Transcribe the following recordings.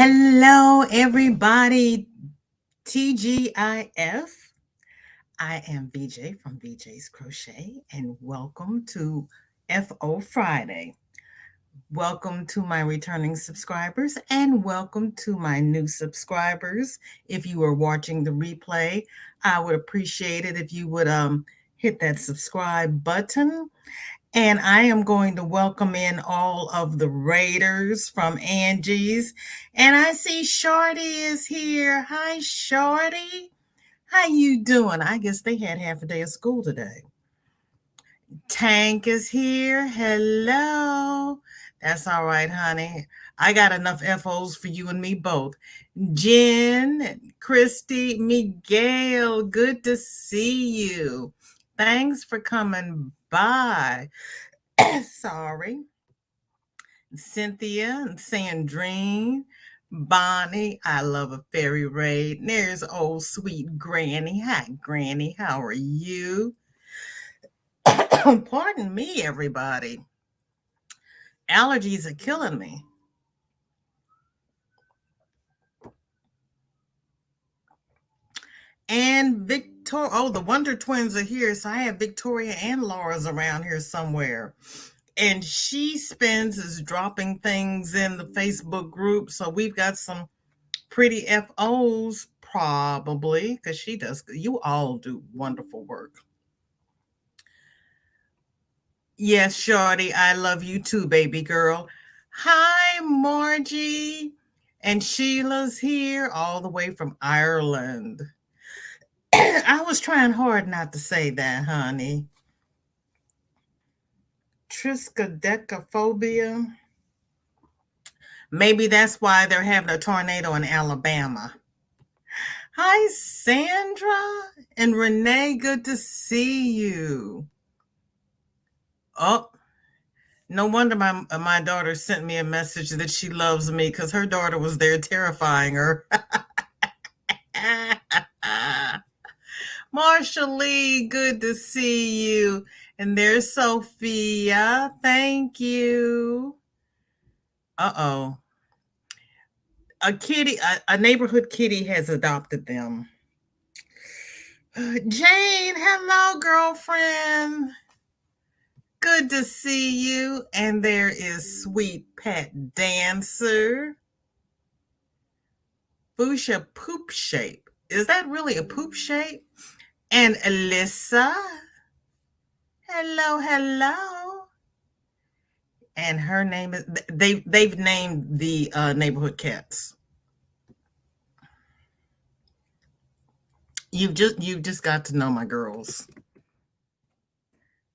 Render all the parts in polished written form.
Hello, everybody. TGIF. I am VJ from VJ's Crochet, and welcome to FO Friday. Welcome to my returning subscribers, and welcome to my new subscribers. If you are watching the replay, I would appreciate it if you would hit that subscribe button. And I am going to welcome in all of the Raiders from Angie's. And I see Shorty is here. Hi, Shorty. How you doing? I guess they had half a day of school today. Tank is here. Hello. That's all right, honey. I got enough FOs for you and me both. Jen, Christy, Miguel, good to see you. Thanks for coming by. Sorry. Cynthia and Sandrine, Bonnie, I love a fairy raid. There's old sweet Granny. Hi, Granny. How are you? Pardon me, everybody. Allergies are killing me. And Victoria, oh, the Wonder Twins are here. So I have Victoria and Laura's around here somewhere. And she spends is dropping things in the Facebook group. So we've got some pretty FOs probably, because she does. You all do wonderful work. Yes, Shorty, I love you too, baby girl. Hi, Margie. And Sheila's here all the way from Ireland. I was trying hard not to say that, honey. Triskaidekaphobia. Maybe that's why they're having a tornado in Alabama. Hi, Sandra and Renee. Good to see you. Oh, no wonder my daughter sent me a message that she loves me because her daughter was there terrifying her. Marsha Lee, good to see you. And there's Sophia. Thank you. Uh-oh. A neighborhood kitty has adopted them. Jane, hello, girlfriend. Good to see you. And there is Sweet Pet Dancer. Fuchsia Poop Shape. Is that really a poop shape? And Alyssa. Hello, hello. And her name is, they've named the neighborhood cats. You've just got to know my girls.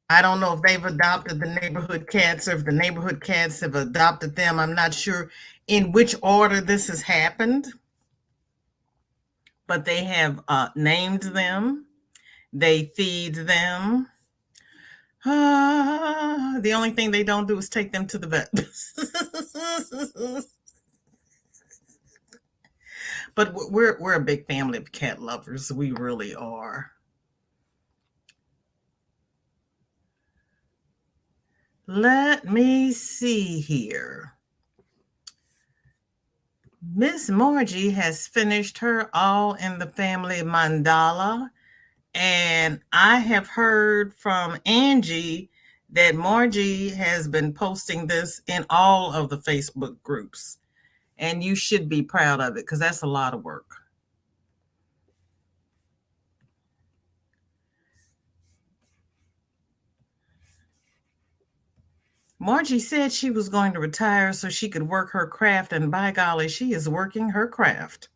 I don't know if they've adopted the neighborhood cats or if the neighborhood cats have adopted them. I'm not sure in which order this has happened, but they have named them. They feed them. The only thing they don't do is take them to the vet. But we're a big family of cat lovers. We really are. Let me see here. Miss Margie has finished her All in the Family mandala. And I have heard from Angie that Margie has been posting this in all of the Facebook groups. And you should be proud of it because that's a lot of work. Margie said she was going to retire so she could work her craft, and by golly, she is working her craft.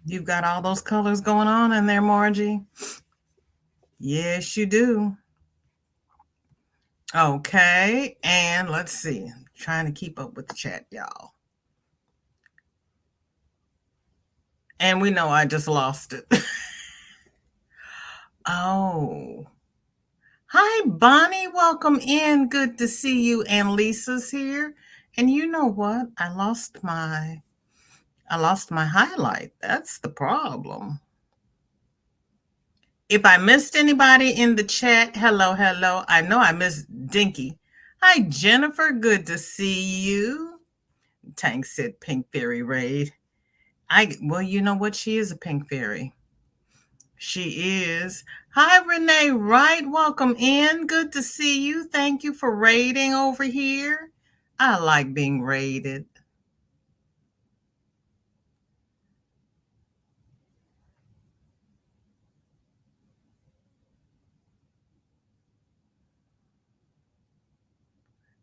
You've got all those colors going on in there, Margie? Yes, you do. Okay, and let's see. I'm trying to keep up with the chat, y'all. And we know I just lost it. Oh. Hi, Bonnie. Welcome in. Good to see you. And Lisa's here. And you know what? I lost my highlight. That's the problem. If I missed anybody in the chat, hello, hello. I know I missed Dinky. Hi, Jennifer. Good to see you. Tank said Pink Fairy Raid. Well, you know what? She is a pink fairy. She is. Hi, Renee Wright. Welcome in. Good to see you. Thank you for raiding over here. I like being raided.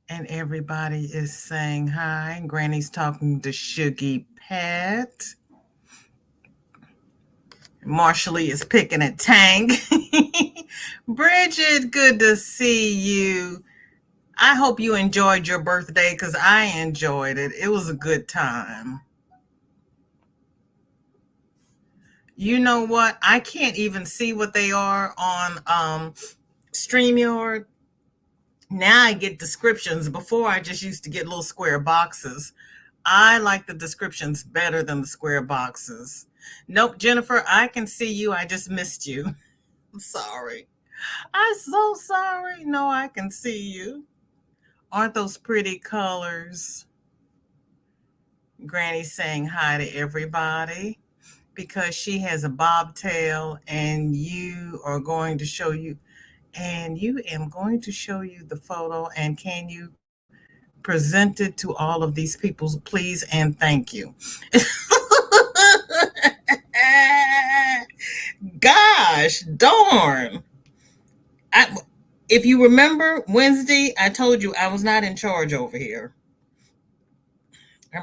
And everybody is saying hi. Granny's talking to Shuggy Pet. Marshallie is picking at Tank. Bridget, good to see you. I hope you enjoyed your birthday because I enjoyed it. It was a good time. You know what? I can't even see what they are on StreamYard. Now I get descriptions. Before I just used to get little square boxes. I like the descriptions better than the square boxes. Nope, Jennifer, I can see you. I just missed you. I'm sorry. I'm so sorry. No, I can see you. Aren't those pretty colors? Granny's saying hi to everybody because she has a bobtail and you are going to show you and you am going to show you the photo and can you present it to all of these people please and thank you. Gosh darn. If you remember Wednesday, I told you I was not in charge over here.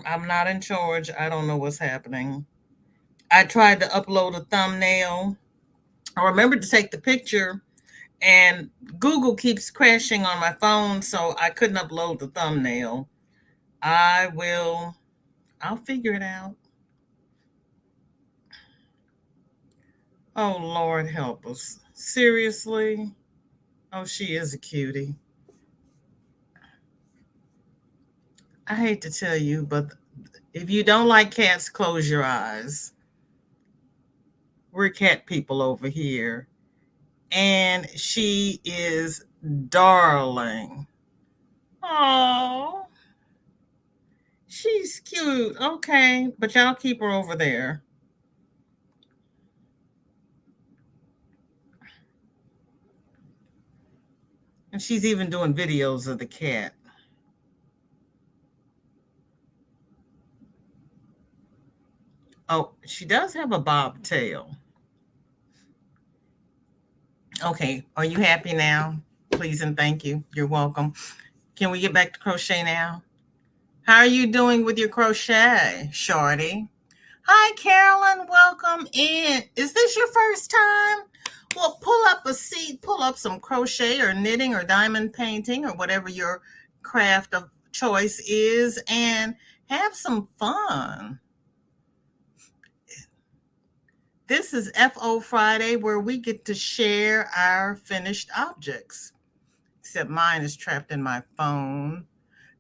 I'm not in charge. I don't know what's happening. I tried to upload a thumbnail. I remembered to take the picture, and Google keeps crashing on my phone, so I couldn't upload the thumbnail. I'll figure it out. Oh, Lord help us. Seriously? Oh, she is a cutie. I hate to tell you, but if you don't like cats, close your eyes. We're cat people over here. And she is darling. Oh, she's cute. Okay, but y'all keep her over there. And she's even doing videos of the cat. Oh, she does have a bobtail. Okay, are you happy now? Please and thank you. You're welcome. Can we get back to crochet now? How are you doing with your crochet, Shorty? Hi, Carolyn. Welcome in. Is this your first time? Well, pull up a seat, pull up some crochet or knitting or diamond painting or whatever your craft of choice is and have some fun. This is FO Friday where we get to share our finished objects. Except mine is trapped in my phone.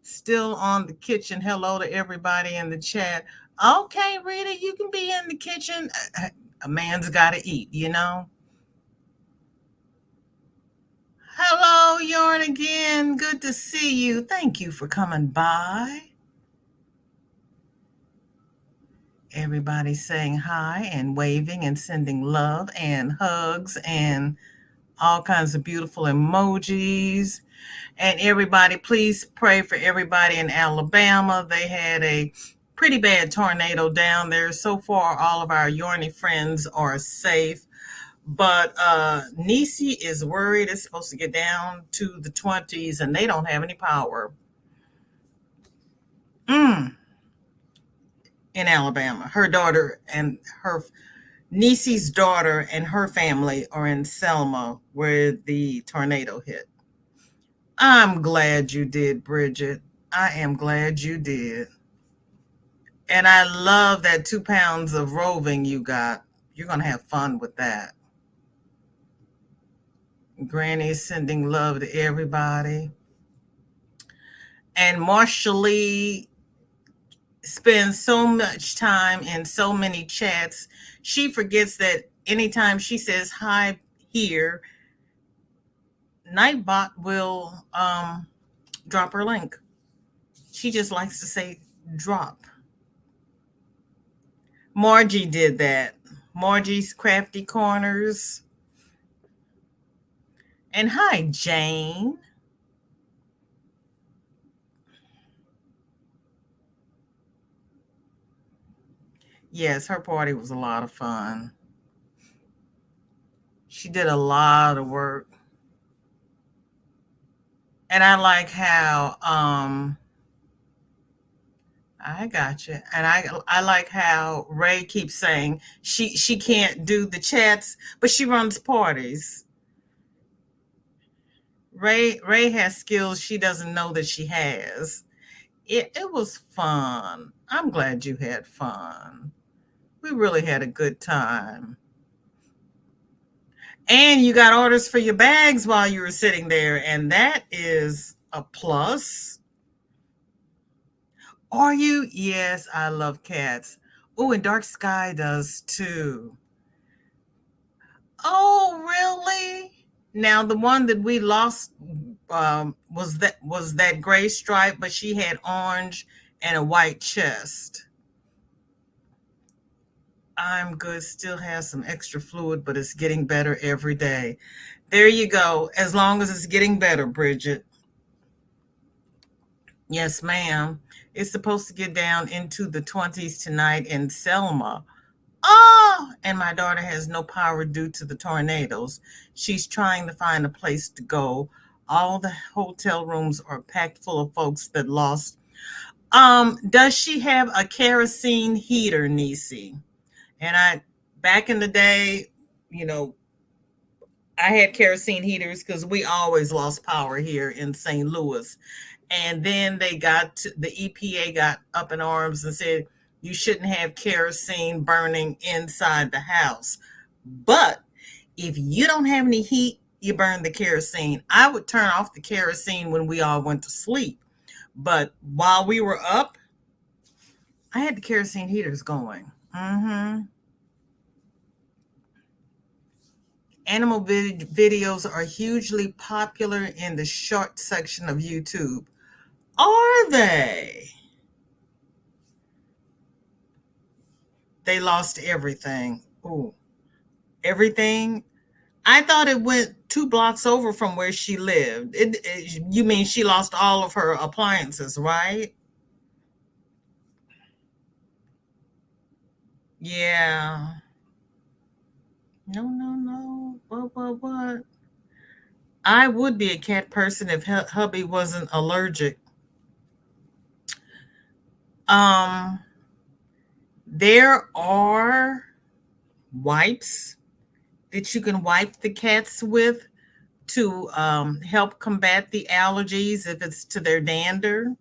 Still on the kitchen. Hello to everybody in the chat. Okay, Rita, you can be in the kitchen. A man's got to eat, you know? Hello, Yarn again. Good to see you. Thank you for coming by. Everybody saying hi and waving and sending love and hugs and all kinds of beautiful emojis. And everybody, please pray for everybody in Alabama. They had a pretty bad tornado down there. So far, all of our Yarny friends are safe. But Nisi is worried. It's supposed to get down to the 20s and they don't have any power. In Alabama. Her daughter and her Nisi's daughter and her family are in Selma where the tornado hit. I'm glad you did, Bridget. I am glad you did. And I love that 2 pounds of roving you got. You're going to have fun with that. Granny's sending love to everybody. And Marshallie spends so much time in so many chats. She forgets that anytime she says hi here, Nightbot will drop her link. She just likes to say drop. Margie did that. Margie's Crafty Corners. And hi, Jane. Yes, her party was a lot of fun. She did a lot of work. And I like how I got you. And I like how Ray keeps saying she can't do the chats, but she runs parties. Ray has skills she doesn't know that she has. It was fun. I'm glad you had fun. We really had a good time. And you got orders for your bags while you were sitting there, and that is a plus. Are you? Yes, I love cats. Oh, and Dark Sky does too. Oh, really? Now the one that we lost was that gray stripe, but she had orange and a white chest. I'm good. Still has some extra fluid, but it's getting better every day. There you go. As long as it's getting better, Bridget. Yes, ma'am. It's supposed to get down into the 20s tonight in Selma. Oh, and my daughter has no power due to the tornadoes. She's trying to find a place to go. All the hotel rooms are packed full of folks that lost. Does she have a kerosene heater, Nisi? And back in the day, you know, I had kerosene heaters because we always lost power here in St. Louis. And then the EPA got up in arms and said you shouldn't have kerosene burning inside the house. But if you don't have any heat, you burn the kerosene. I would turn off the kerosene when we all went to sleep. But while we were up, I had the kerosene heaters going. Animal videos are hugely popular in the short section of YouTube. Are they? They lost everything. Ooh, everything? I thought it went 2 blocks over from where she lived. You mean she lost all of her appliances, right? Yeah. No, no, no. What? I would be a cat person if hubby wasn't allergic. Um, there are wipes that you can wipe the cats with to help combat the allergies if it's to their dander.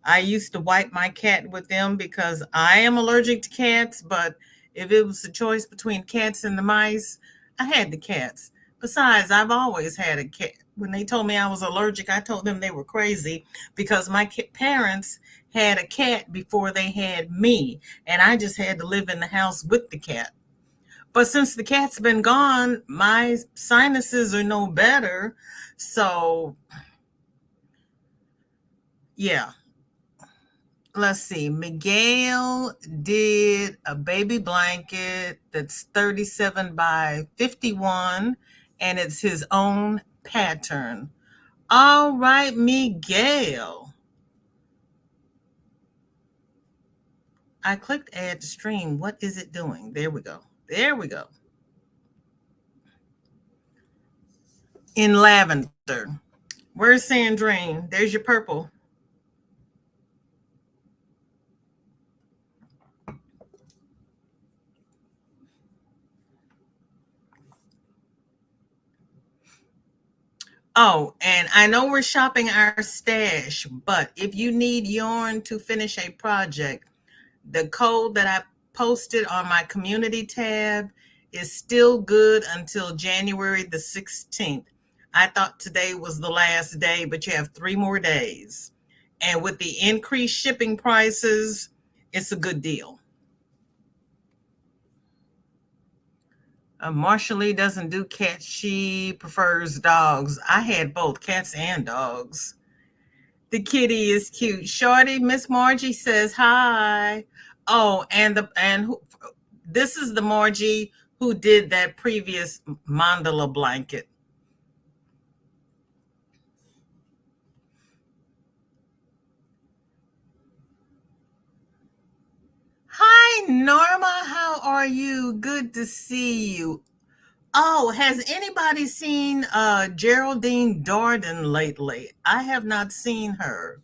I used to wipe my cat with them because I am allergic to cats, but if it was a choice between cats and the mice, I had the cats. Besides, I've always had a cat. When they told me I was allergic, I told them they were crazy because my parents had a cat before they had me, and I just had to live in the house with the cat. But since the cat's been gone, my sinuses are no better. So, yeah. Let's see. Miguel did a baby blanket that's 37 by 51, and it's his own pattern. All right, Miguel. I clicked add to stream. What is it doing? There we go. There we go. In lavender. Where's Sandrine? There's your purple. Oh, and I know we're shopping our stash, but if you need yarn to finish a project, the code that I posted on my community tab is still good until January the 16th. I thought today was the last day, but you have 3 more days. And with the increased shipping prices, it's a good deal. Marsha Lee doesn't do cats. She prefers dogs. I had both cats and dogs. The kitty is cute. Shorty, Miss Margie says hi. Oh, this is the Margie who did that previous mandala blanket. Hi, Norma. How are you? Good to see you. Oh, has anybody seen Geraldine Darden lately? I have not seen her.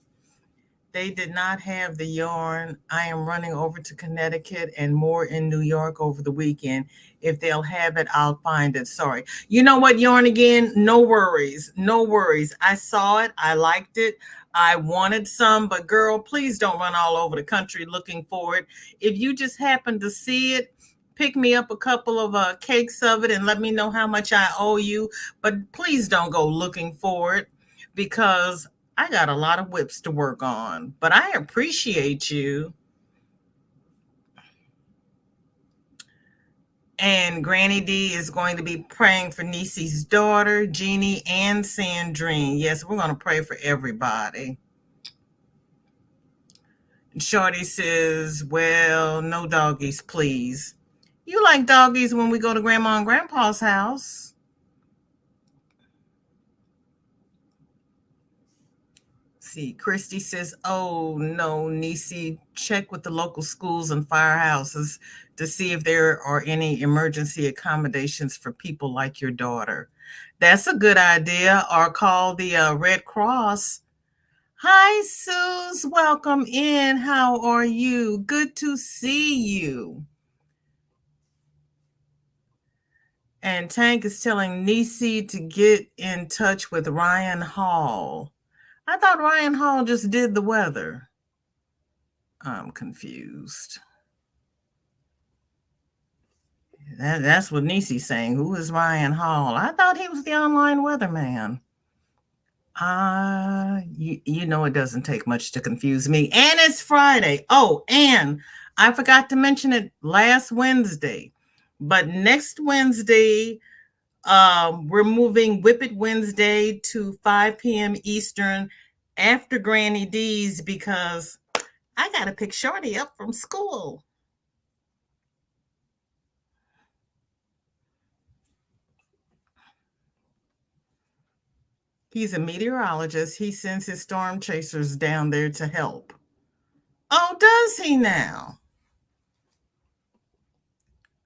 They did not have the yarn. I am running over to Connecticut and more in New York over the weekend. If they'll have it, I'll find it. Sorry. You know what, yarn again? No worries. No worries. I saw it. I liked it. I wanted some, but girl, please don't run all over the country looking for it. If you just happen to see it, pick me up a couple of cakes of it and let me know how much I owe you. But please don't go looking for it because I got a lot of whips to work on, but I appreciate you. And Granny D is going to be praying for Nisi's daughter, Jeannie, and Sandrine. Yes, we're going to pray for everybody. Shorty says, well, no doggies, please. You like doggies when we go to Grandma and Grandpa's house. See, Christy says, oh no, Nisi, check with the local schools and firehouses to see if there are any emergency accommodations for people like your daughter. That's a good idea. Or call the Red Cross. Hi, Suze. Welcome in. How are you? Good to see you. And Tank is telling Nisi to get in touch with Ryan Hall. I thought Ryan Hall just did the weather. I'm confused. That's what Nisi's saying. Who is Ryan Hall? I thought he was the online weatherman. You know it doesn't take much to confuse me. And it's Friday. Oh, and I forgot to mention it last Wednesday. But next Wednesday, we're moving Whip It Wednesday to 5 p.m. Eastern after Granny D's because I got to pick Shorty up from school. He's a meteorologist. He sends his storm chasers down there to help. Oh, does he now?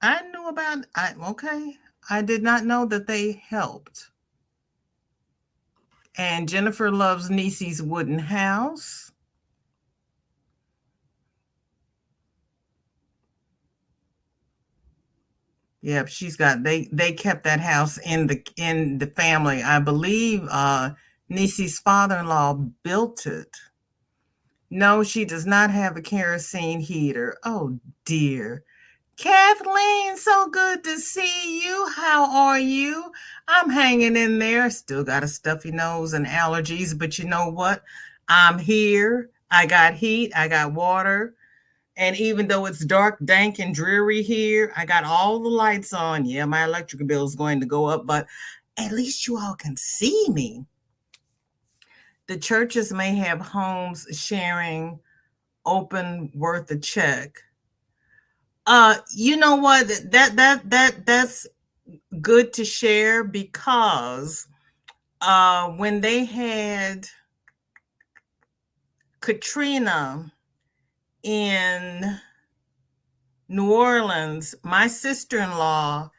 I knew about okay. I did not know that they helped. And Jennifer loves Nisi's wooden house. Yep, she's got they kept that house in the family. I believe Nisi's father-in-law built it. No, she does not have a kerosene heater. Oh dear. Kathleen, so good to see you. How are you? I'm hanging in there. Still got a stuffy nose and allergies, but you know what? I'm here. I got heat, I got water. And even though it's dark, dank, and dreary here, I got all the lights on. Yeah, my electric bill is going to go up, but at least you all can see me. The churches may have homes sharing open worth a check. You know what? That's good to share because when they had Katrina in New Orleans, my sister-in-law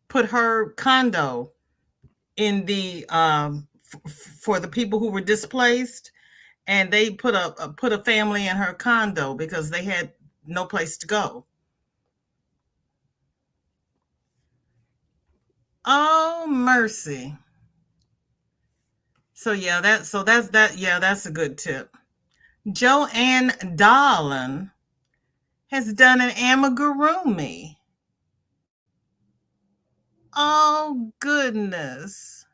put her condo in the for the people who were displaced, and they put a family in her condo because they had no place to go. Oh mercy. So yeah, that's a good tip. Joanne Darlin has done an amigurumi. Oh goodness.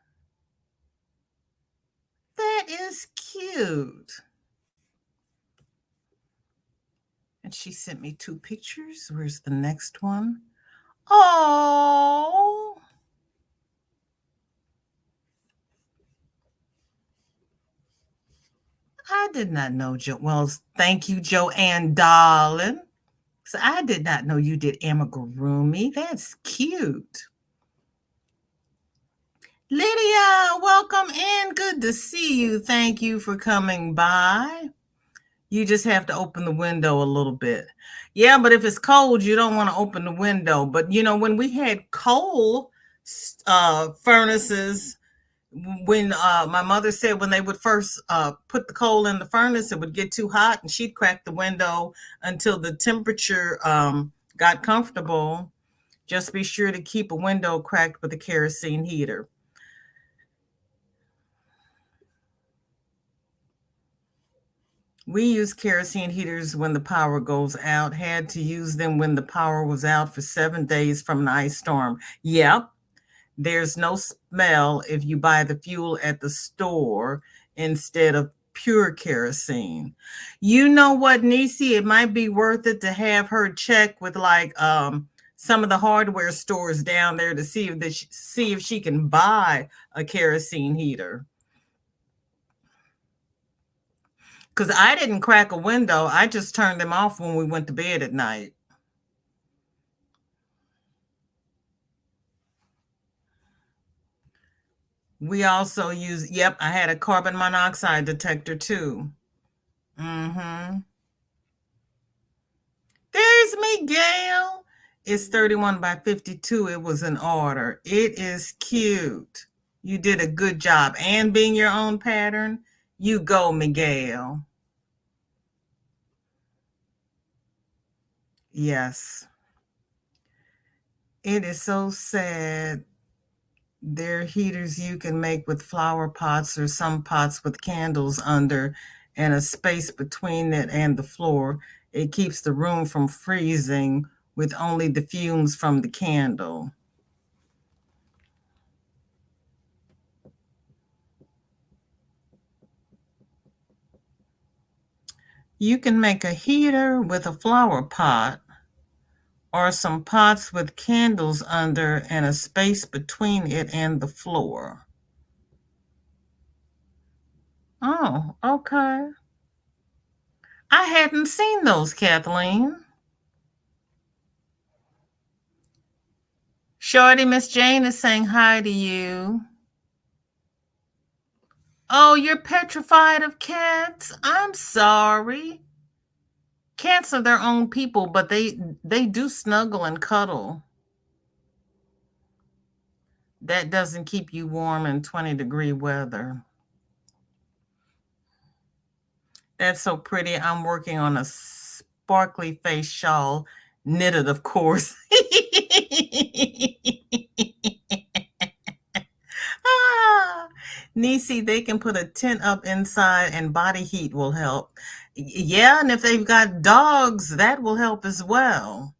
That is cute. And she sent me 2 pictures. Where's the next one? Oh, I did not know Well, thank you, Joanne, darling. So I did not know you did amigurumi. That's cute. Lydia, welcome in. Good to see you. Thank you for coming by. You just have to open the window a little bit. Yeah, but if it's cold, you don't want to open the window. But you know, when we had coal furnaces, when my mother said when they would first put the coal in the furnace, it would get too hot, and she'd crack the window until the temperature got comfortable. Just be sure to keep a window cracked with a kerosene heater. We use kerosene heaters when the power goes out, had to use them when the power was out for 7 days from an ice storm. Yep. There's no smell if you buy the fuel at the store instead of pure kerosene. You know what, Nisi? It might be worth it to have her check with like some of the hardware stores down there to see if she can buy a kerosene heater. Because I didn't crack a window. I just turned them off when we went to bed at night. We also use, yep, I had a carbon monoxide detector too. Mm-hmm. There's Miguel. It's 31 by 52. It was an order. It is cute. You did a good job. And being your own pattern, you go, Miguel. Yes. It is so sad. There are heaters you can make with flower pots or some pots with candles under and a space between it and the floor. It keeps the room from freezing with only the fumes from the candle. You can make a heater with a flower pot or some pots with candles under and a space between it and the floor. Oh, okay. I hadn't seen those, Kathleen. Shorty, Miss Jane is saying hi to you. Oh, you're petrified of cats? I'm sorry. Cats are their own people, but they do snuggle and cuddle. That doesn't keep you warm in 20-degree weather. That's so pretty. I'm working on a sparkly face shawl, knitted, of course. Nisi, they can put a tent up inside and body heat will help. Yeah, and if they've got dogs, that will help as well.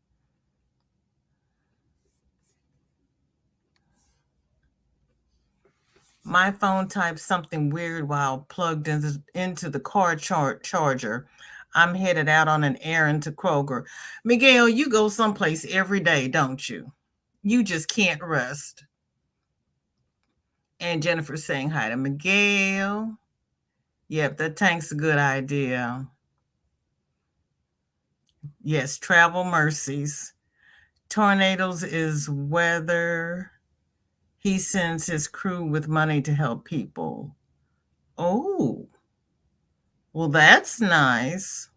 My phone types something weird while plugged into the car charger. I'm headed out on an errand to Kroger. Miguel, you go someplace every day, don't you? You just can't rest. And Jennifer saying hi to Miguel. Yep, that tank's a good idea. Yes, travel mercies. Tornadoes is weather. He sends his crew with money to help people. Oh, well, that's nice.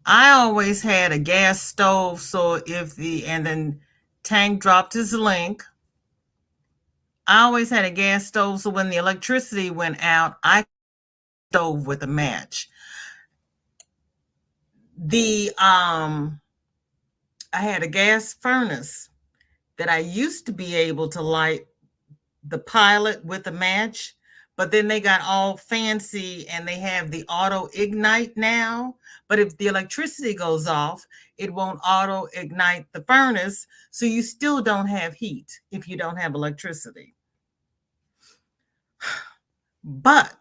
I always had a gas stove, so and then Tank dropped his link. I always had a gas stove, so when the electricity went out, I stove with a match. I had a gas furnace that I used to be able to light the pilot with a match, but then they got all fancy and they have the auto ignite now. But if the electricity goes off, it won't auto ignite the furnace. So you still don't have heat if you don't have electricity. But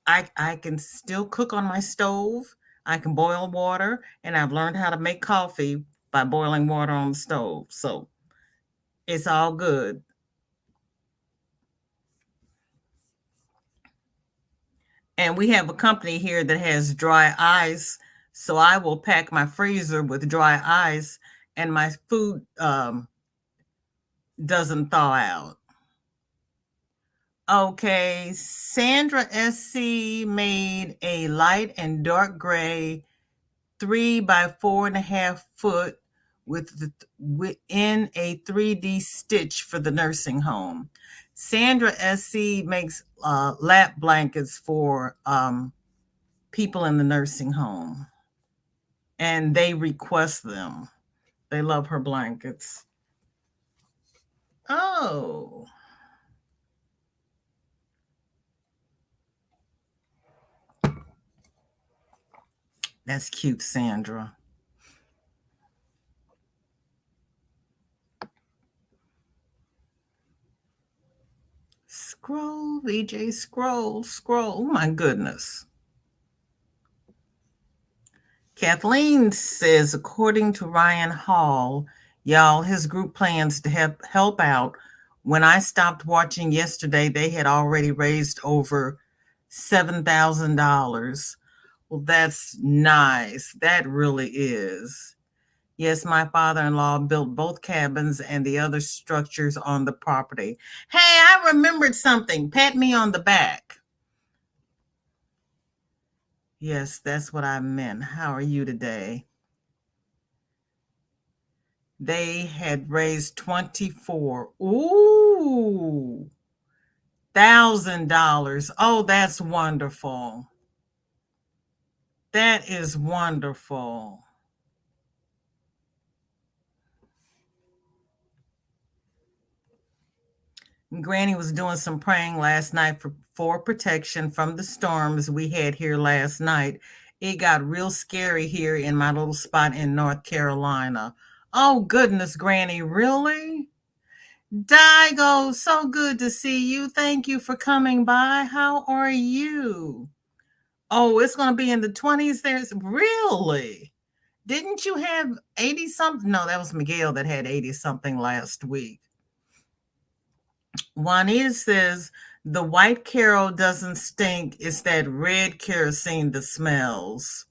I can still cook on my stove. I can boil water, and I've learned how to make coffee by boiling water on the stove. So it's all good. And we have a company here that has dry ice. So I will pack my freezer with dry ice, and my food doesn't thaw out. Okay, Sandra SC made a light and dark gray 3 by 4.5 foot within a 3D stitch for the nursing home. Sandra SC makes lap blankets for people in the nursing home, and they request them. They love her blankets. Oh, that's cute, Sandra. Scroll, VJ, scroll, scroll. Oh my goodness. Kathleen says, according to Ryan Hall, y'all, his group plans to help out. When I stopped watching yesterday, they had already raised over $7,000. Well, that's nice. That really is. Yes, my father-in-law built both cabins and the other structures on the property. Hey, I remembered something. Pat me on the back. Yes, that's what I meant. How are you today? They had raised 24. Ooh, $1,000. Oh, that's wonderful. That is wonderful. Granny was doing some praying last night for protection from the storms we had here last night. It got real scary here in my little spot in North Carolina. Oh, goodness, Granny, really? Daigo, so good to see you. Thank you for coming by. How are you? Oh, it's going to be in the 20s. There's really? Didn't you have 80 something? No, that was Miguel that had 80 something last week. Juanita says the white Carol doesn't stink. It's that red kerosene that smells.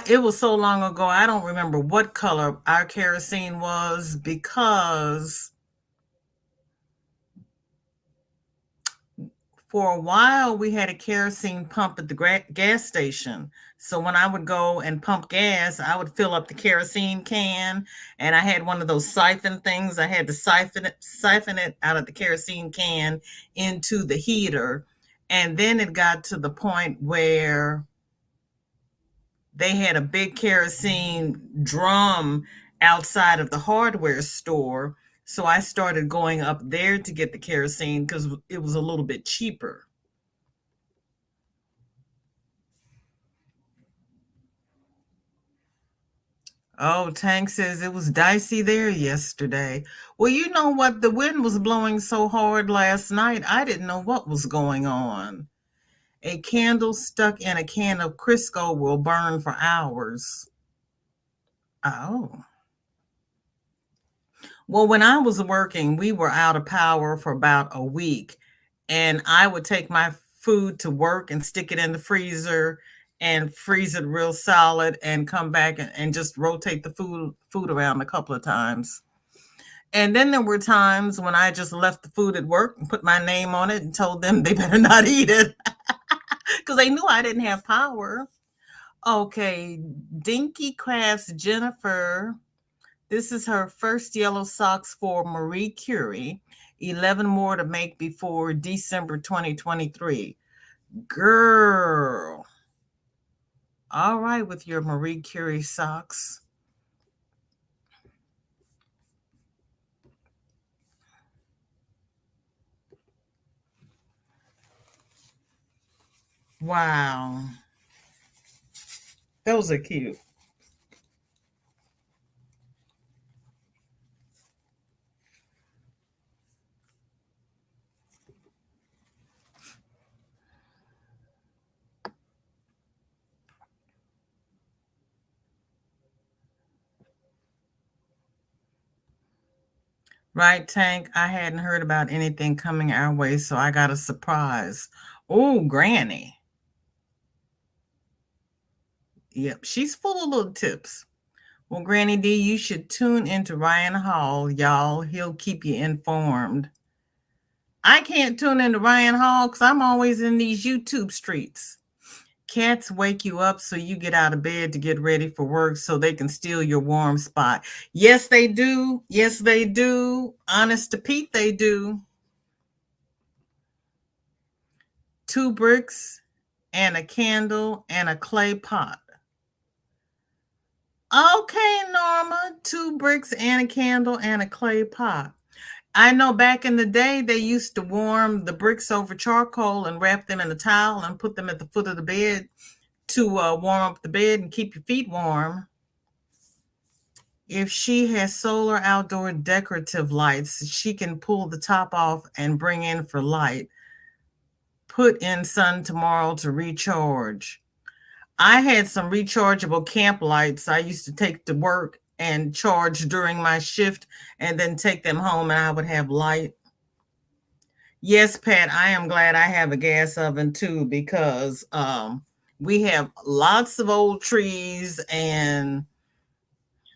It was so long ago, I don't remember what color our kerosene was because for a while we had a kerosene pump at the gas station. So when I would go and pump gas, I would fill up the kerosene can, and I had one of those siphon things. I had to siphon it out of the kerosene can into the heater. And then it got to the point where they had a big kerosene drum outside of the hardware store. So I started going up there to get the kerosene because it was a little bit cheaper. Oh, Tank says it was dicey there yesterday. Well, you know what? The wind was blowing so hard last night, I didn't know what was going on. A candle stuck in a can of Crisco will burn for hours. Oh. Well, when I was working, we were out of power for about a week, and I would take my food to work and stick it in the freezer and freeze it real solid and come back and just rotate the food around a couple of times. And then there were times when I just left the food at work and put my name on it and told them they better not eat it because they knew I didn't have power. Okay, Dinky Crafts Jennifer. This is her first yellow socks for Marie Curie. 11 more to make before December 2023. Girl. All right with your Marie Curie socks. Wow. Those are cute. Right, Tank? I hadn't heard about anything coming our way, so I got a surprise. Oh, Granny. Yep, she's full of little tips. Well, Granny D, you should tune into Ryan Hall, y'all. He'll keep you informed. I can't tune into Ryan Hall because I'm always in these YouTube streets. Cats wake you up so you get out of bed to get ready for work so they can steal your warm spot. Yes, they do. Yes, they do. Honest to Pete, they do. 2 bricks and a candle and a clay pot. Okay, Norma, 2 bricks and a candle and a clay pot. I know back in the day they used to warm the bricks over charcoal and wrap them in a towel and put them at the foot of the bed to warm up the bed and keep your feet warm. If she has solar outdoor decorative lights, she can pull the top off and bring in for light. Put in sun tomorrow to recharge. I had some rechargeable camp lights I used to take to work and charge during my shift and then take them home and I would have light. Yes, Pat, I am glad I have a gas oven too because we have lots of old trees and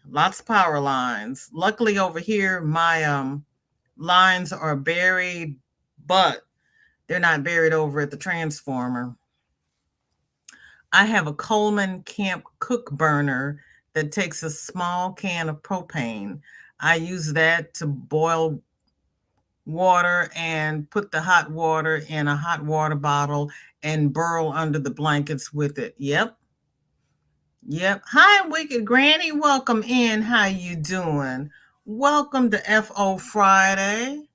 lots of power lines. Luckily over here my lines are buried, but they're not buried over at the transformer. I have a Coleman Camp cook burner that takes a small can of propane. I use that to boil water and put the hot water in a hot water bottle and burrow under the blankets with it. Yep. Yep. Hi, Wicked Granny. Welcome in. How you doing? Welcome to FO Friday.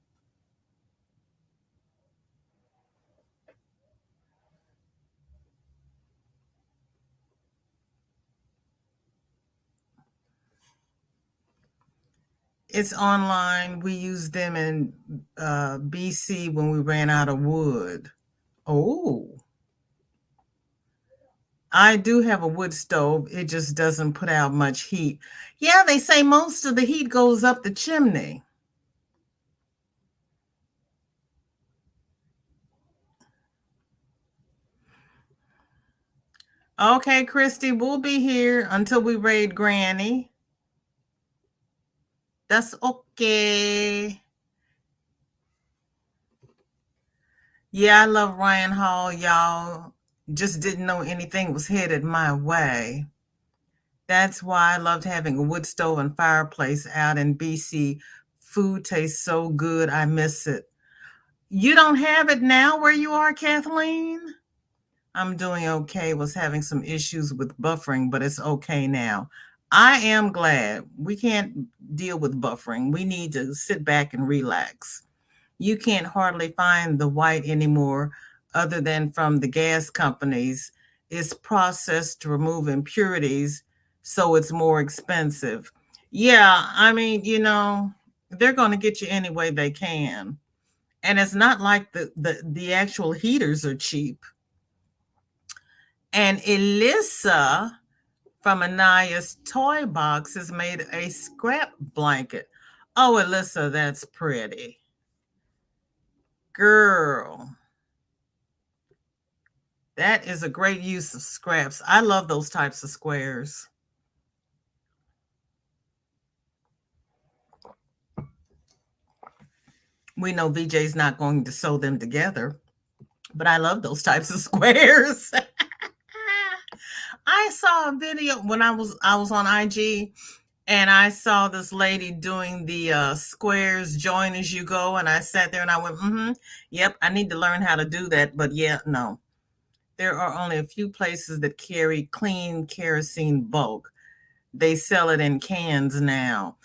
It's online. We used them in BC when we ran out of wood. Oh, I do have a wood stove. It just doesn't put out much heat. Yeah, they say most of the heat goes up the chimney. Okay, Christy, we'll be here until we raid Granny. That's okay. Yeah, I love Ryan Hall, y'all. Just didn't know anything was headed my way. That's why I loved having a wood stove and fireplace out in BC. Food tastes so good. I miss it. You don't have it now where you are, Kathleen? I'm doing okay. Was having some issues with buffering, but it's okay now. I am glad. We can't deal with buffering. We need to sit back and relax. You can't hardly find the white anymore other than from the gas companies. It's processed to remove impurities, so it's more expensive. Yeah, I mean, they're going to get you any way they can. And it's not like the actual heaters are cheap. And Elissa from Anaya's Toy Box has made a scrap blanket. Oh, Elissa, that's pretty. Girl, that is a great use of scraps. I love those types of squares. We know VJ's not going to sew them together, but I love those types of squares. I saw a video when I was on IG and I saw this lady doing the squares join as you go, and I sat there and I went, yep, I need to learn how to do that. But yeah, no. There are only a few places that carry clean kerosene bulk. They sell it in cans now.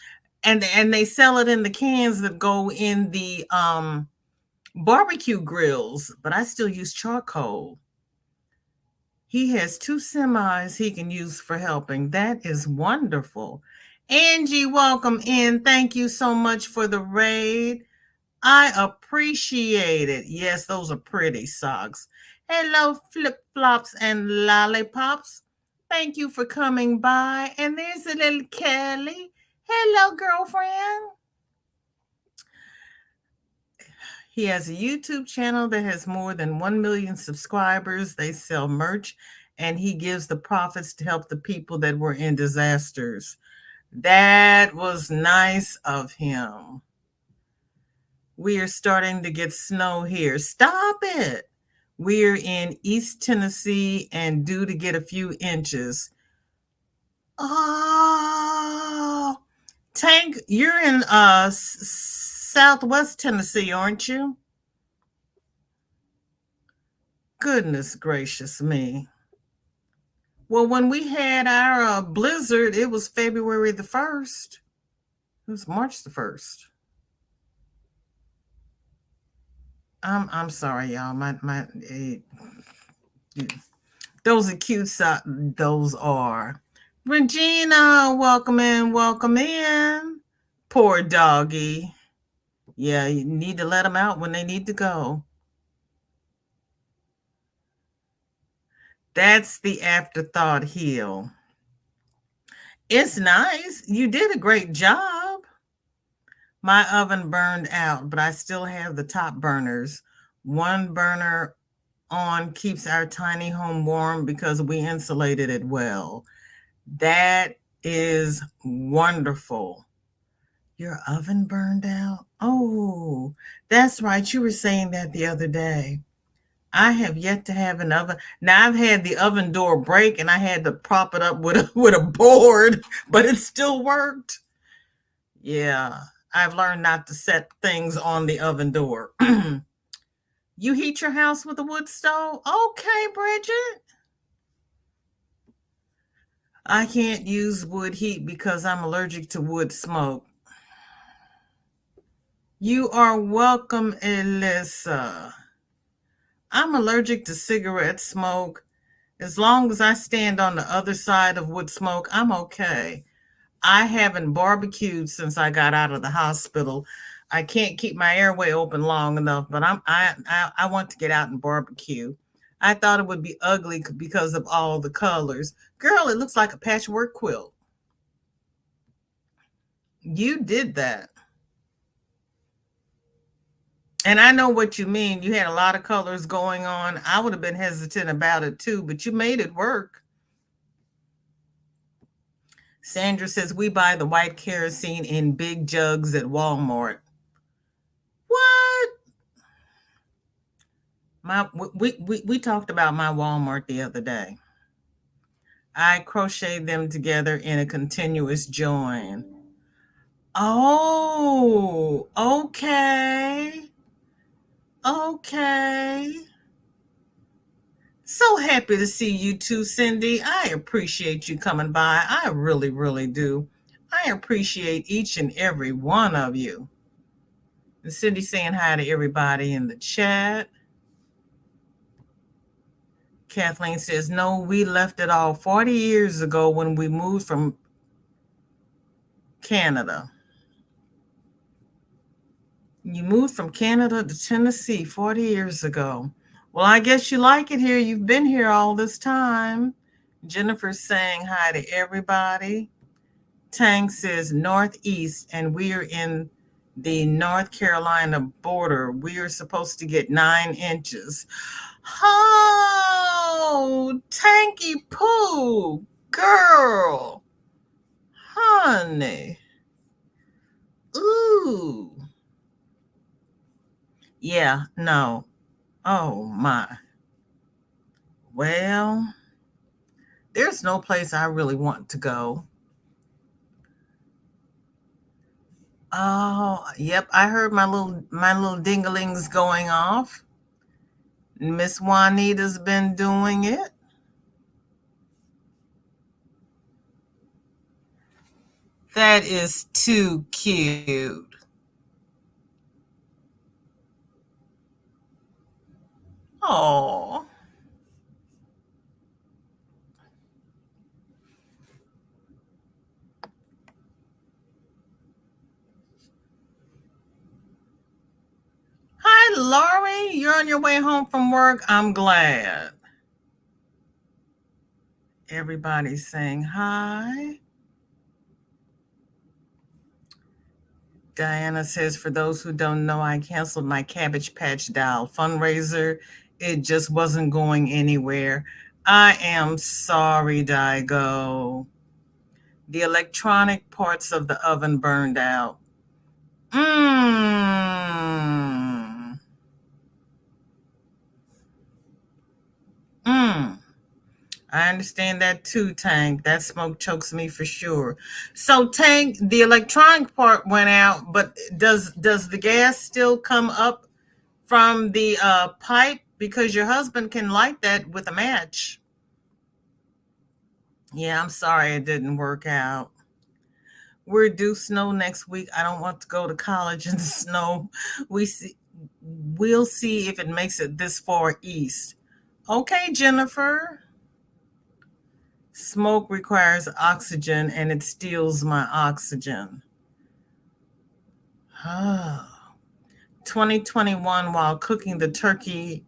And they sell it in the cans that go in the barbecue grills, but I still use charcoal. He has 2 semis he can use for helping. That is wonderful. Angie, welcome in. Thank you so much for the raid. I appreciate it. Yes, those are pretty socks. Hello, flip flops and lollipops. Thank you for coming by. And there's a little Kelly. Hello, girlfriend. He has a YouTube channel that has more than 1 million subscribers. They sell merch, and he gives the profits to help the people that were in disasters. That was nice of him. We are starting to get snow here. Stop it. We're in East Tennessee and due to get a few inches. Oh, Tank, you're in Southwest Tennessee, aren't you? Goodness gracious me. Well, when we had our blizzard, it was February the 1st. It was March the 1st. I'm sorry, y'all. Those are cute. Those are. Regina, welcome in, welcome in. Poor doggy. Yeah, you need to let them out when they need to go. That's the afterthought heel. It's nice. You did a great job. My oven burned out, but I still have the top burners. One burner on keeps our tiny home warm because we insulated it well. That is wonderful. Your oven burned out? Oh, that's right. You were saying that the other day. I have yet to have an oven. Now I've had the oven door break and I had to prop it up with a board, but it still worked. Yeah, I've learned not to set things on the oven door. You heat your house with a wood stove? Okay, Bridget. I can't use wood heat because I'm allergic to wood smoke. You are welcome, Elissa. I'm allergic to cigarette smoke. As long as I stand on the other side of wood smoke, I'm okay. I haven't barbecued since I got out of the hospital. I can't keep my airway open long enough, but I want to get out and barbecue. I thought it would be ugly because of all the colors. Girl, it looks like a patchwork quilt. You did that. And I know what you mean. You had a lot of colors going on. I would have been hesitant about it too, but you made it work. Sandra says we buy the white kerosene in big jugs at Walmart. What? We talked about my Walmart the other day. I crochet them together in a continuous join. Oh, okay. Okay. So happy to see you too, Cindy. I appreciate you coming by. I really, really do. I appreciate each and every one of you. And Cindy saying hi to everybody in the chat. Kathleen says, no, we left it all 40 years ago when we moved from Canada. You moved from Canada to Tennessee 40 years ago. Well, I guess you like it here. You've been here all this time. Jennifer's saying hi to everybody. Tang says northeast, and we're in the North Carolina border. We are supposed to get 9 inches. Oh, Tanky Poo, girl, honey. Ooh. Yeah, no. Oh, my. Well, there's no place I really want to go. Oh, yep, I heard my little dinglings going off. Miss Juanita's been doing it. That is too cute. Oh. Hi, Laurie. You're on your way home from work. I'm glad. Everybody's saying hi. Diana says, for those who don't know, I canceled my Cabbage Patch Doll fundraiser. It just wasn't going anywhere. I am sorry, Daigo. The electronic parts of the oven burned out. Mmm. Mmm. I understand that too, Tank. That smoke chokes me for sure. So, Tank, the electronic part went out, but does the gas still come up from the pipe? Because your husband can light that with a match. Yeah, I'm sorry it didn't work out. We're due snow next week. I don't want to go to college in the snow. We'll see if it makes it this far east. Okay, Jennifer. Smoke requires oxygen and it steals my oxygen. 2021, while cooking the turkey,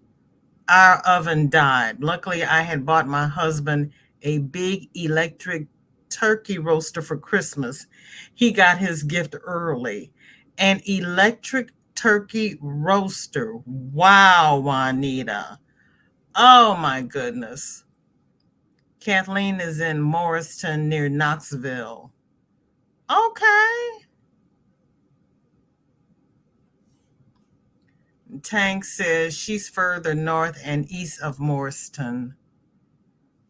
our oven died. Luckily, I had bought my husband a big electric turkey roaster for Christmas. He got his gift early. An electric turkey roaster. Wow, Juanita. Oh, my goodness. Kathleen is in Morristown near Knoxville. Okay. Tank says she's further north and east of Morristown.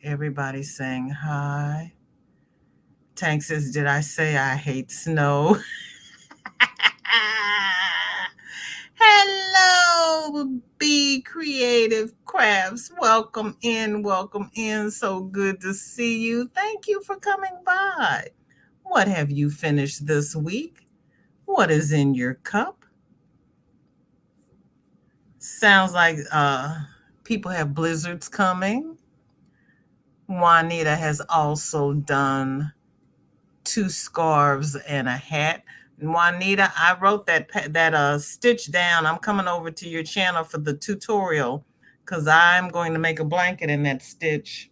Everybody's saying hi. Tank says, did I say I hate snow? Hello, Be Creative Crafts. Welcome in, welcome in. So good to see you. Thank you for coming by. What have you finished this week? What is in your cup? Sounds like people have blizzards coming. Juanita has also done 2 scarves and a hat. And Juanita, I wrote that stitch down. I'm coming over to your channel for the tutorial because I'm going to make a blanket in that stitch.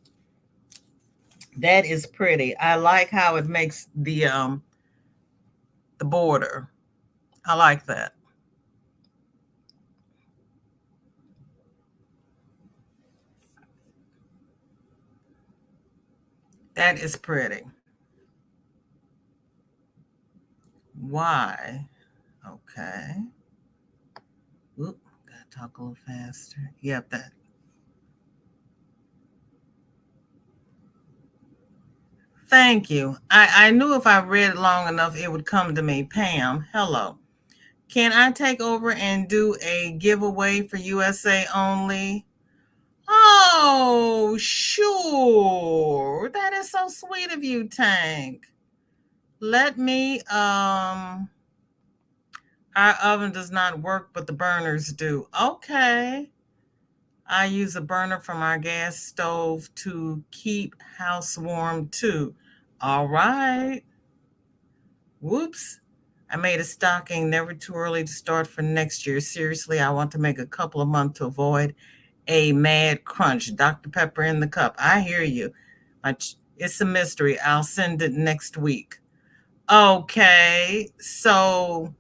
That is pretty. I like how it makes the border. I like that. That is pretty. Why? Okay. Oop, gotta talk a little faster. Yep, that. Thank you. I knew if I read it long enough, it would come to me. Pam, hello. Can I take over and do a giveaway for USA only? Oh, sure. That is so sweet of you, Tank. Let me, our oven does not work, but the burners do. Okay. I use a burner from our gas stove to keep house warm too. All right. Whoops. I made a stocking, never too early to start for next year. Seriously, I want to make a couple of months to avoid a mad crunch. Dr. Pepper in the cup. I hear you. It's a mystery. I'll send it next week. Okay. So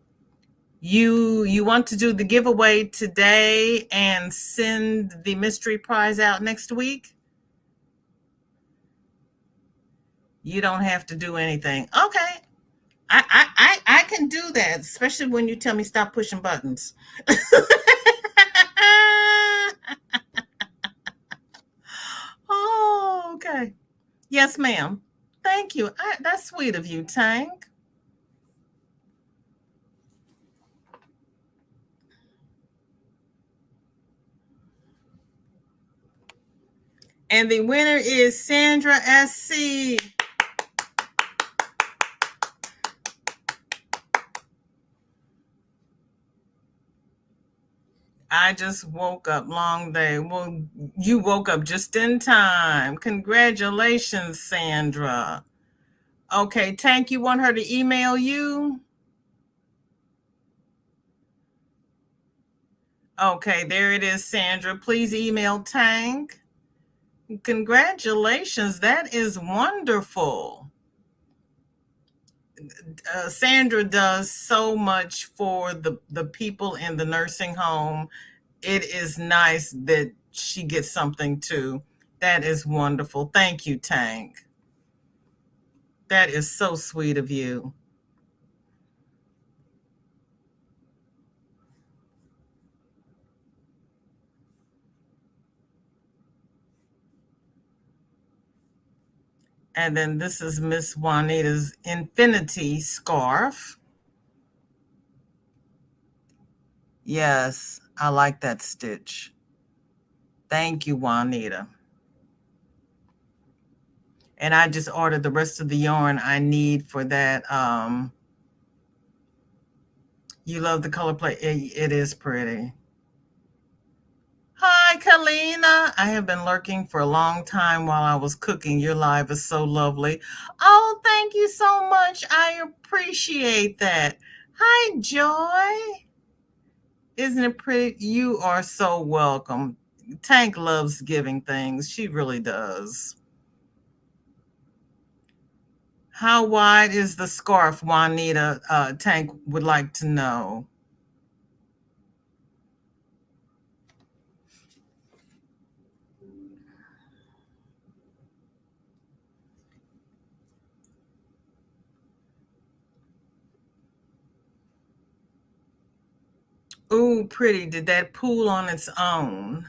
you want to do the giveaway today and send the mystery prize out next week? You don't have to do anything. Okay. I can do that, especially when you tell me stop pushing buttons. Oh, okay. Yes, ma'am. Thank you. That's sweet of you, Tank. And the winner is Sandra SC. I just woke up, long day. Well, you woke up just in time. Congratulations, Sandra. Okay, Tank, you want her to email you? Okay, there it is, Sandra. Please email Tank. Congratulations. That is wonderful. Sandra does so much for the people in the nursing home. It is nice that she gets something too. That is wonderful. Thank you, Tank. That is so sweet of you. And then this is Miss Juanita's infinity scarf. Yes, I like that stitch. Thank you, Juanita. And I just ordered the rest of the yarn I need for that. You love the color play. It is pretty. Hi, Kalina. I have been lurking for a long time while I was cooking. Your live is so lovely. Oh, thank you so much. I appreciate that. Hi, Joy. Isn't it pretty? You are so welcome. Tank loves giving things. She really does. How wide is the scarf, Juanita? Tank would like to know. Ooh, pretty. Did that pool on its own?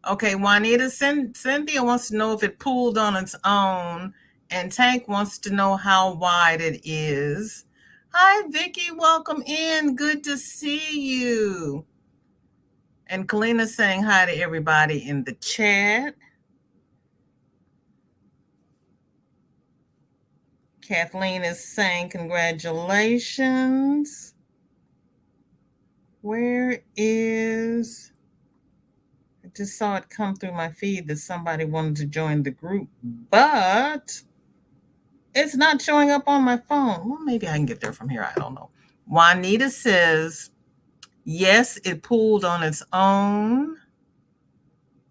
Okay, Juanita, Cynthia wants to know if it pooled on its own, and Tank wants to know how wide it is. Hi, Vicky. Welcome in. Good to see you. And Kalina's saying hi to everybody in the chat. Kathleen is saying congratulations. Where is... I just saw it come through my feed that somebody wanted to join the group, but it's not showing up on my phone. Well, maybe I can get there from here. I don't know. Juanita says, yes, it pulled on its own.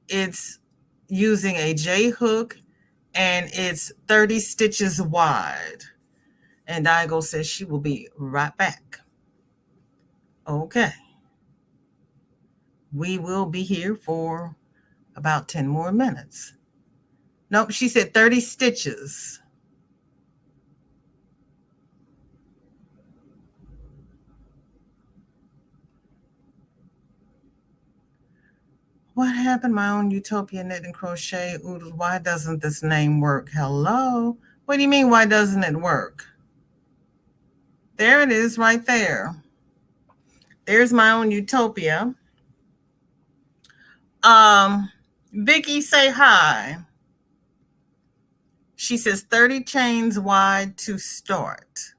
It's using a J hook and it's 30 stitches wide. And Diago says she will be right back. Okay. We will be here for about 10 more minutes. Nope, she said 30 stitches. What happened? My own Utopia Knit and Crochet Oodles. Why doesn't this name work? Hello? What do you mean, why doesn't it work? There it is right there. There's my own Utopia. Vicky, say hi. She says 30 chains wide to start.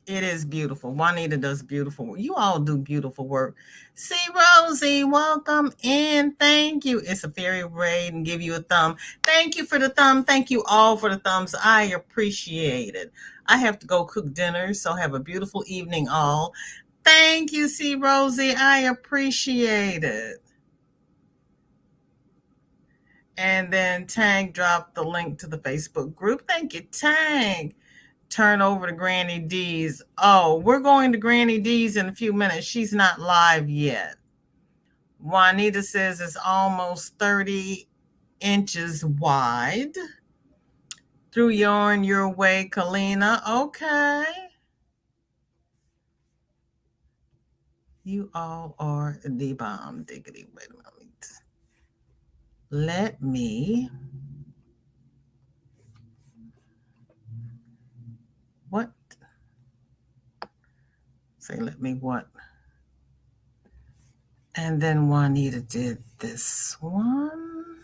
It is beautiful. Juanita does beautiful work. You all do beautiful work. See, Rosie, welcome in. Thank you. It's a fairy raid and give you a thumb. Thank you for the thumb. Thank you all for the thumbs. I appreciate it. I have to go cook dinner, so have a beautiful evening all. Thank you, see, Rosie. I appreciate it. And then Tank dropped the link to the Facebook group. Thank you, Tank. Turn over to Granny D's. Oh, we're going to Granny D's in a few minutes. She's not live yet. Juanita says it's almost 30 inches wide. Through yarn your way, Kalina. Okay. You all are the bomb. Diggity. Wait a moment. Let me... What? Say, let me what? And then Juanita did this one.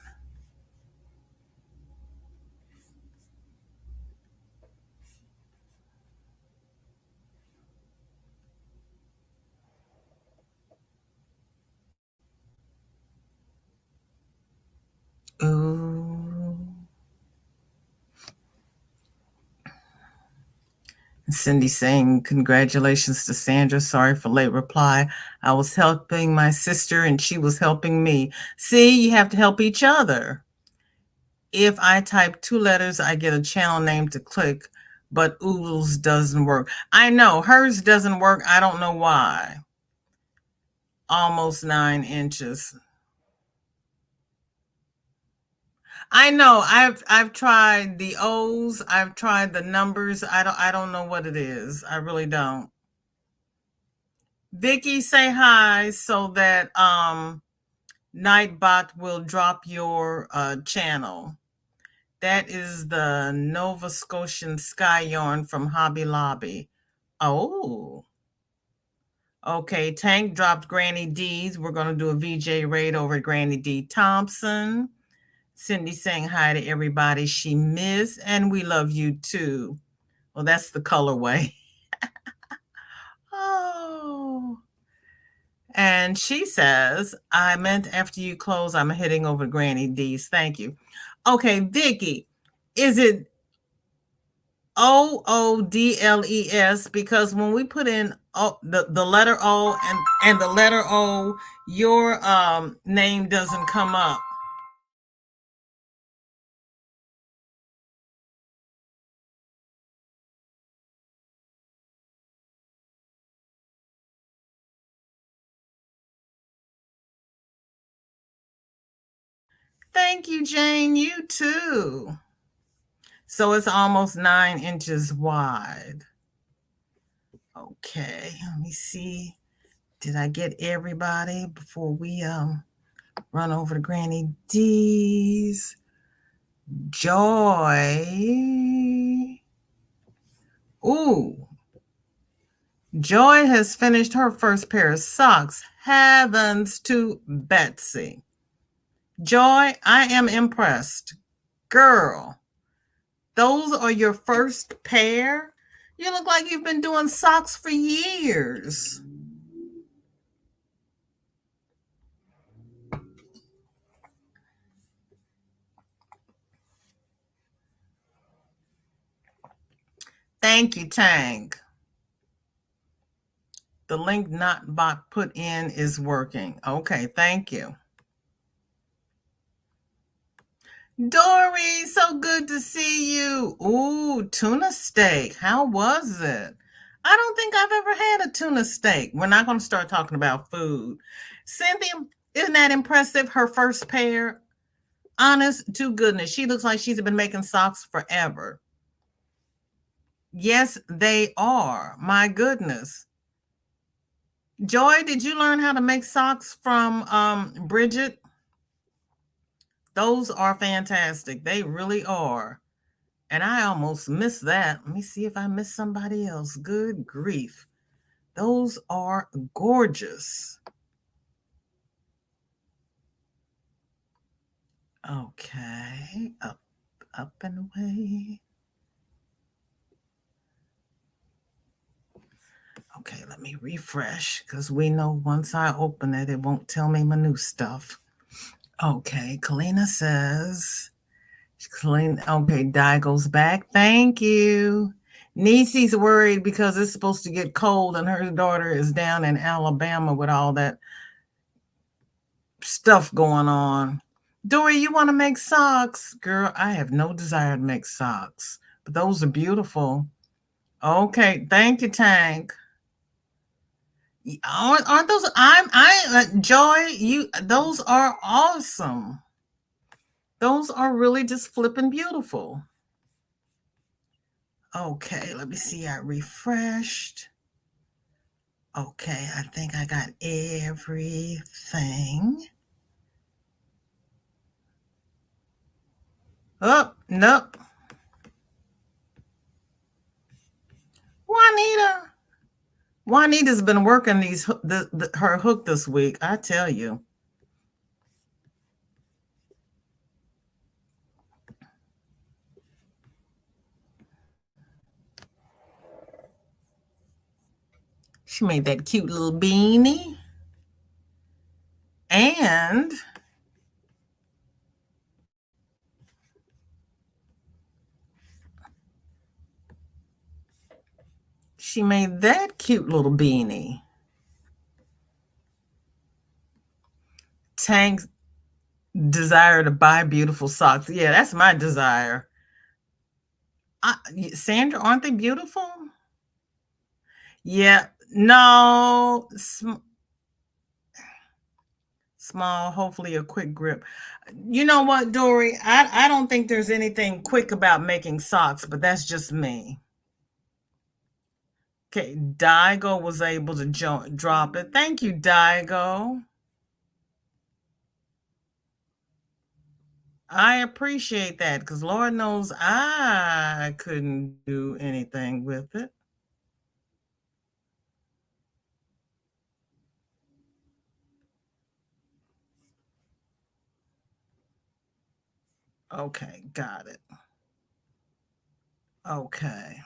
Ooh. Cindy saying, congratulations to Sandra. Sorry for late reply. I was helping my sister and she was helping me. See, you have to help each other. If I type 2 letters, I get a channel name to click, but Oodles doesn't work. I know hers doesn't work. I don't know why. Almost 9 inches. I know. I've tried the O's. I've tried the numbers. I don't know what it is. I really don't. Vicky, say hi so that Nightbot will drop your channel. That is the Nova Scotian Sky Yarn from Hobby Lobby. Oh. Okay, Tank dropped Granny D's. We're going to do a VJ raid over Granny D. Thompson. Cindy saying hi to everybody she missed, and we love you too. Well, that's the colorway. Oh. And she says, I meant after you close, I'm heading over to Granny D's. Thank you. Okay, Vicky, is it OODLES? Because when we put in the letter O and the letter O, your name doesn't come up. Thank you, Jane. You too. So it's almost 9 inches wide. Okay, let me see. Did I get everybody before we run over to Granny D's? Joy. Ooh. Joy has finished her first pair of socks. Heavens to Betsy. Joy, I am impressed. Girl, those are your first pair? You look like you've been doing socks for years. Thank you, Tank. The link Notbot put in is working. Okay, thank you. Dory, so good to see you. Ooh, tuna steak. How was it? I don't think I've ever had a tuna steak. We're not going to start talking about food. Cynthia, isn't that impressive? Her first pair. Honest to goodness, she looks like she's been making socks forever. Yes, they are. My goodness. Joy, did you learn how to make socks from Bridget? Those are fantastic. They really are. And I almost missed that. Let me see if I missed somebody else. Good grief. Those are gorgeous. Okay. Up and away. Okay, let me refresh because we know once I open it, it won't tell me my new stuff. Okay, Kalina says, okay, Di goes back. Thank you. Niecy's worried because it's supposed to get cold and her daughter is down in Alabama with all that stuff going on. Dory, you want to make socks? Girl, I have no desire to make socks, but those are beautiful. Okay, thank you, Tank. Aren't those? Joy. Those are awesome. Those are really just flipping beautiful. Okay, let me see. I refreshed. Okay, I think I got everything. Oh, nope. Juanita's been working her hook this week. I tell you. She made that cute little beanie. And she made that cute little beanie. Tank Desire to buy beautiful socks. Yeah, that's my desire. Sandra, aren't they beautiful? Yeah. No. Small, hopefully a quick grip. You know what, Dory? I don't think there's anything quick about making socks, but that's just me. Okay, Daigo was able to drop it. Thank you, Daigo. I appreciate that because Lord knows I couldn't do anything with it. Okay, got it. Okay.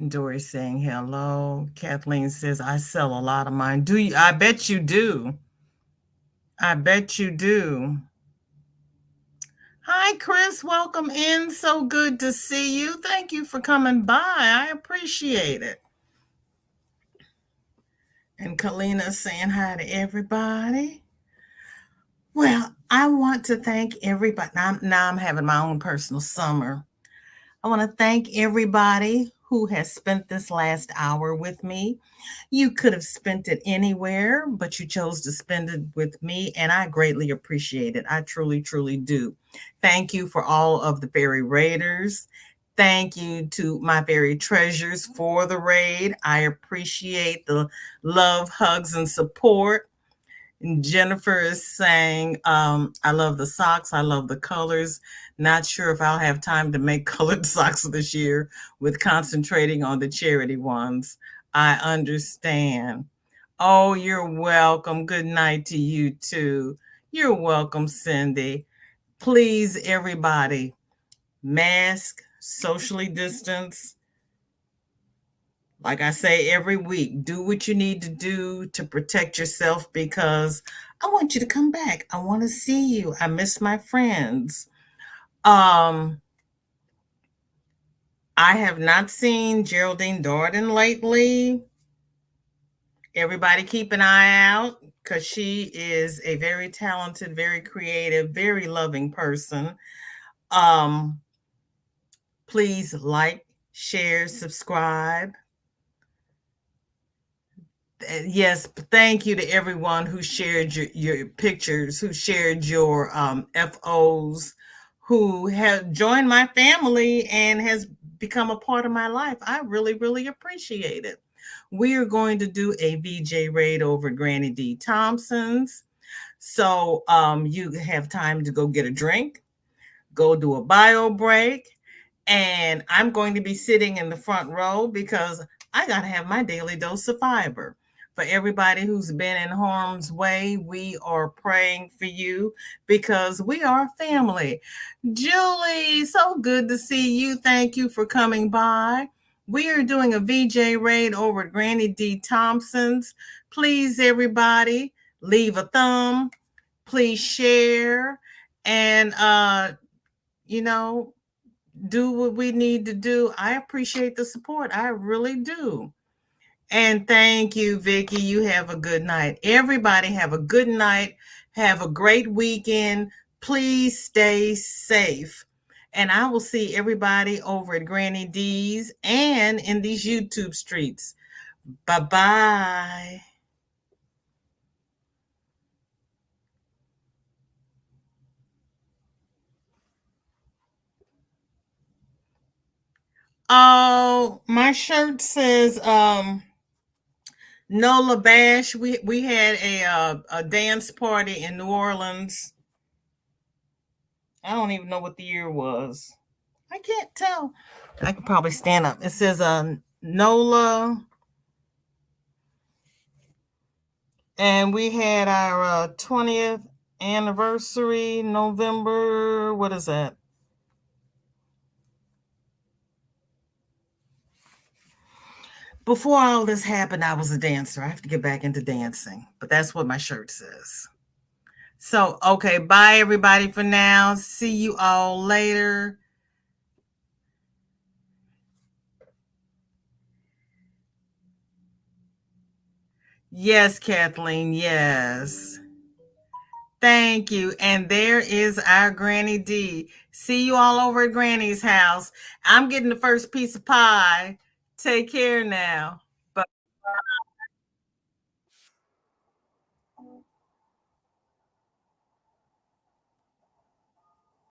Dory saying hello. Kathleen says, I sell a lot of mine. Do you? I bet you do. I bet you do. Hi, Chris. Welcome in. So good to see you. Thank you for coming by. I appreciate it. And Kalina saying hi to everybody. Well, I want to thank everybody. Now I'm having my own personal summer. I want to thank everybody who has spent this last hour with me. You could have spent it anywhere, but you chose to spend it with me, and I greatly appreciate it. I truly, truly do. Thank you for all of the fairy raiders. Thank you to my fairy treasures for the raid. I appreciate the love, hugs, and support. And Jennifer is saying, I love the socks. I love the colors. Not sure if I'll have time to make colored socks this year with concentrating on the charity ones. I understand. Oh, you're welcome. Good night to you too. You're welcome, Cindy. Please, everybody, mask, socially distance. Like I say every week, do what you need to do to protect yourself because I want you to come back. I want to see you. I miss my friends. Um, I have not seen Geraldine Darden lately. Everybody keep an eye out because she is a very talented, very creative, very loving person. Um, please like, share, subscribe. Yes, thank you to everyone who shared your pictures, who shared your FOs, who have joined my family and has become a part of my life. I really, really appreciate it. We are going to do a VJ raid over Granny D. Thompson's. So you have time to go get a drink, go do a bio break, and I'm going to be sitting in the front row because I got to have my daily dose of fiber. For everybody who's been in harm's way, we are praying for you because we are family. Julie, so good to see you. Thank you for coming by. We are doing a VJ raid over at Granny D. Thompson's. Please, everybody, leave a thumb. Please share. And, you know, do what we need to do. I appreciate the support. I really do. And thank you, Vicki. You have a good night. Everybody have a good night. Have a great weekend. Please stay safe. And I will see everybody over at Granny D's and in these YouTube streets. Bye-bye. Oh, my shirt says Nola Bash. We had a dance party in New Orleans. I don't even know what the year was. I can't tell. I could probably stand up. It says Nola, and we had our 20th anniversary, November. What is that? Before all this happened, I was a dancer. I have to get back into dancing, but that's what my shirt says. So, okay, bye everybody for now. See you all later. Yes, Kathleen. Yes. Thank you. And there is our Granny D. See you all over at Granny's house. I'm getting the first piece of pie. Take care now. Bye.